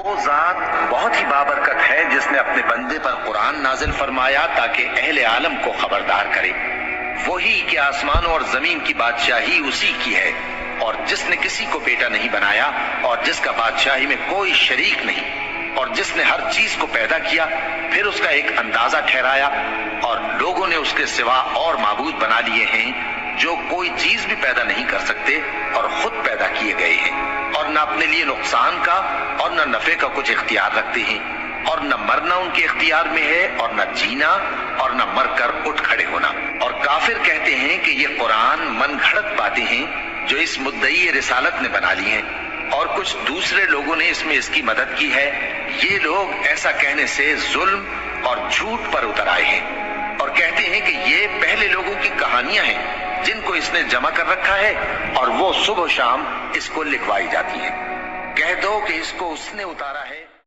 وہ ذات بہت ہی بابرکت ہے جس نے اپنے بندے پر قرآن نازل فرمایا تاکہ اہل عالم کو خبردار کرے۔ وہی کہ آسمانوں اور زمین کی بادشاہی اسی کی ہے، اور جس نے کسی کو بیٹا نہیں بنایا اور جس کا بادشاہی میں کوئی شریک نہیں، اور جس نے ہر چیز کو پیدا کیا پھر اس کا ایک اندازہ ٹھہرایا، اور لوگوں نے اس کے سوا اور معبود بنا لیے ہیں جو کوئی چیز بھی پیدا نہیں کر سکتے اور خود پیدا کیے گئے ہیں، اور نہ اپنے لیے نقصان کا اور نہ نفع کا کچھ اختیار رکھتے ہیں، اور نہ مرنا ان کے اختیار میں ہے اور نہ جینا اور نہ مر کر اٹھ کھڑے ہونا۔ اور کافر کہتے ہیں کہ یہ قرآن من گھڑت باتیں ہیں جو اس مدعی رسالت نے بنا لی ہیں، اور کچھ دوسرے لوگوں نے اس میں اس کی مدد کی ہے۔ یہ لوگ ایسا کہنے سے ظلم اور جھوٹ پر اتر آئے ہیں، اور کہتے ہیں کہ یہ پہلے لوگوں کی کہانیاں ہیں جن کو اس نے جمع کر رکھا ہے، اور وہ صبح و شام اس کو لکھوائی جاتی ہیں۔ کہہ دو کہ اس کو اس نے اتارا ہے۔